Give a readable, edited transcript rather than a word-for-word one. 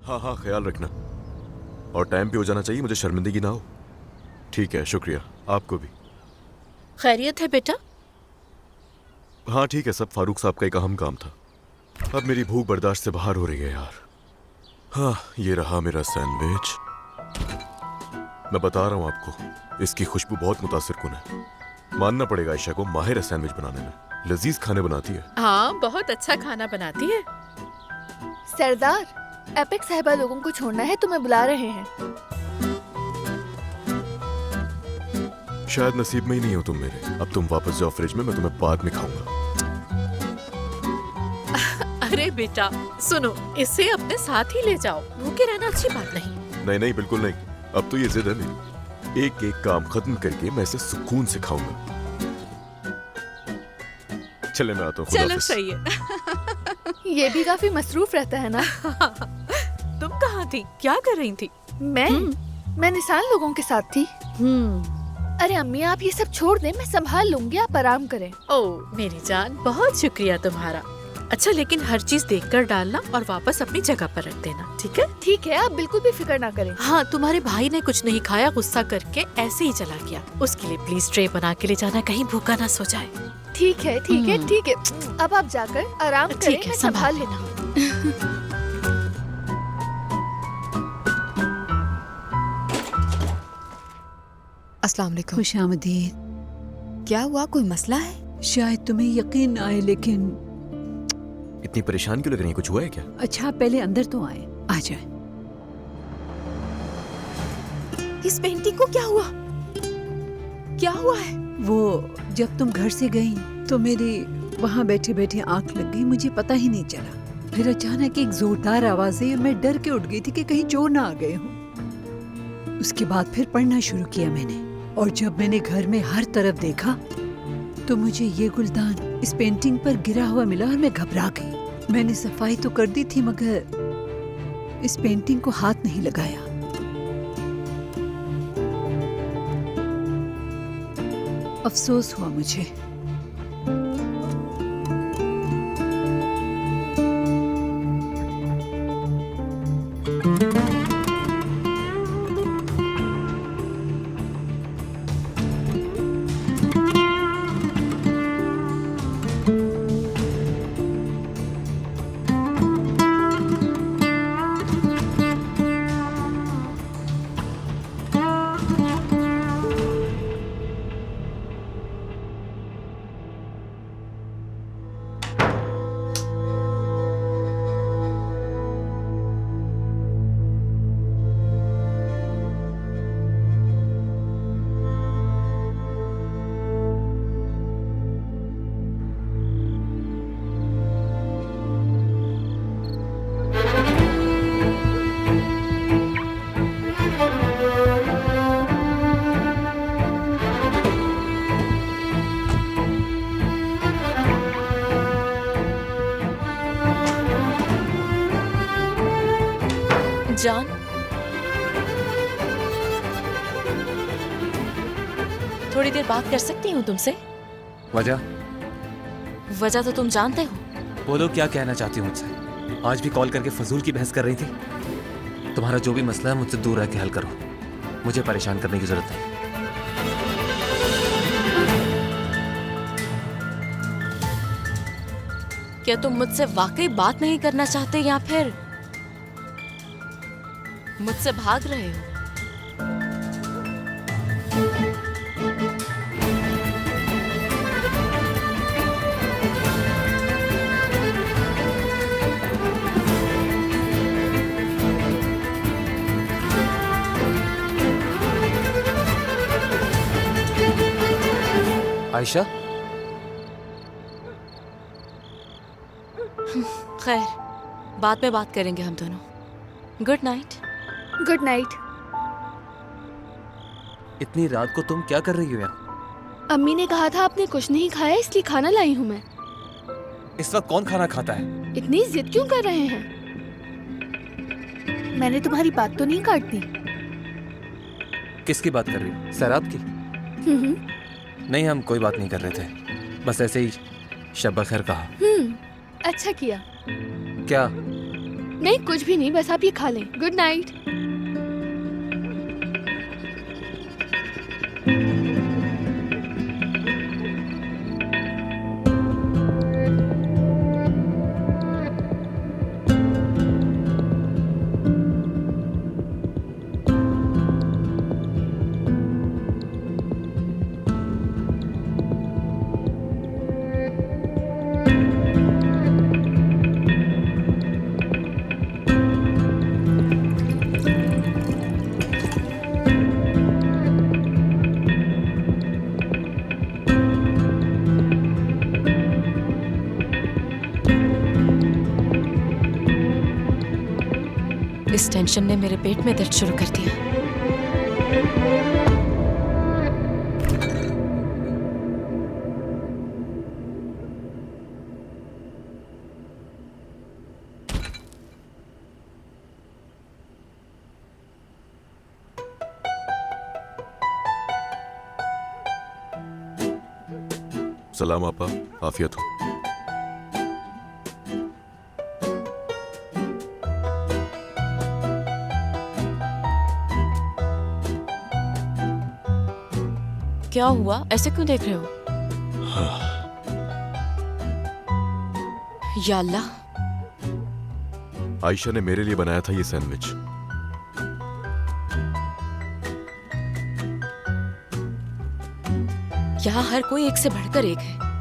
हाँ हाँ, ख्याल रखना और टाइम पे हो जाना चाहिए, मुझे शर्मिंदगी ना हो। ठीक है, शुक्रिया। आपको भी। खैरियत है बेटा? हाँ ठीक है, सब फारूक साहब का एक अहम काम था। अब मेरी भूख बर्दाश्त से बाहर हो रही है यार। हाँ, ये रहा मेरा सैंडविच। मैं बता रहा हूँ आपको, इसकी खुशबू बहुत मुतासिर कुन है। मानना पड़ेगा आयशा को, माहिर है सैंडविच बनाने में। लजीज खाने बनाती है। हाँ, बहुत अच्छा खाना बनाती है। सरदार, एपिक साहिबा लोगों को छोड़ना है, तुम्हें बुला रहे हैं। शायद नसीब में ही नहीं हो तुम मेरे। अब तुम वापस जाओ फ्रिज में, मैं तुम्हें बाद में खाऊंगा। अरे बेटा सुनो, इसे अपने साथ ही ले जाओ, भूखे रहना अच्छी बात नहीं। नहीं नहीं, बिल्कुल नहीं। अब तो ये जिद है मेरी, एक एक काम खत्म करके मैं इसे सुकून से खाऊंगा। चले मैं आता हूँ। चलो सही है। ये भी काफी मसरूफ रहता है ना। तुम कहाँ थी, क्या कर रही थी? मैं निशान लोगों के साथ थी। अरे अम्मी, आप ये सब छोड़ दें, मैं संभाल लूंगी, आप आराम करें। ओह मेरी जान, बहुत शुक्रिया तुम्हारा। अच्छा, लेकिन हर चीज देखकर डालना और वापस अपनी जगह पर रख देना, ठीक है? ठीक है, आप बिल्कुल भी फिक्र ना करें। हाँ, तुम्हारे भाई ने कुछ नहीं खाया, गुस्सा करके ऐसे ही चला गया। उसके लिए प्लीज ट्रे बना के ले जाना, कहीं भूखा ना सो जाए। ठीक है ठीक है ठीक है। अब आप जाकर आराम करें, ठीक है, मैं संभाल लेना। अस्सलाम वालेकुम। खुशामदीद। क्या हुआ, कोई मसला है? शायद तुम्हें यकीन आए, लेकिन इतनी परेशान क्यों लग रही है? कुछ हुआ है क्या? अच्छा पहले अंदर तो आए। आ जाए। इस पेंटिंग को क्या हुआ? क्या हुआ है? वो जब तुम घर से गई तो मेरी वहाँ बैठे बैठे आंख लग गई, मुझे पता ही नहीं चला। फिर अचानक एक जोरदार आवाज आई, मैं डर के उठ गई थी कि कहीं चोर ना आ गए हों। उसके बाद फिर पढ़ना शुरू किया मैंने, और जब मैंने घर में हर तरफ देखा तो मुझे ये गुलदान इस पेंटिंग पर गिरा हुआ मिला और मैं घबरा गई। मैंने सफाई तो कर दी थी, मगर इस पेंटिंग को हाथ नहीं लगाया। अफसोस हुआ मुझे। जान, थोड़ी देर बात कर सकती हूँ तुमसे? वजह तो तुम जानते हो। बोलो, क्या कहना चाहती हो मुझसे? आज भी कॉल करके फजूल की बहस कर रही थी। तुम्हारा जो भी मसला है मुझसे दूर रह के हल करो, मुझे परेशान करने की जरूरत नहीं। क्या तुम मुझसे वाकई बात नहीं करना चाहते या फिर मुझसे भाग रहे हो? आयशा, खैर, बाद में बात करेंगे हम दोनों। Good night. Good night. इतनी रात को तुम क्या कर रही हो यहाँ? अम्मी ने कहा था आपने कुछ नहीं खाया, इसलिए खाना लाई हूँ मैं। इस वक्त कौन खाना खाता है? इतनी जिद क्यों कर रहे हैं? मैंने तुम्हारी बात तो नहीं काट दी। किसकी बात कर रही हो? सैराब की? नहीं, हम कोई बात नहीं कर रहे थे, बस ऐसे ही शब्बा खैर कहा। अच्छा किया। क्या? नहीं कुछ भी नहीं, बस आप ये खा लें। Good night. इस टेंशन ने मेरे पेट में दर्द शुरू कर दिया। सलाम आपा, आफियत हो। क्या हुआ, ऐसे क्यों देख रहे हो? या अल्लाह, आयशा ने मेरे लिए बनाया था ये सैंडविच। यहाँ हर कोई एक से बढ़कर एक है।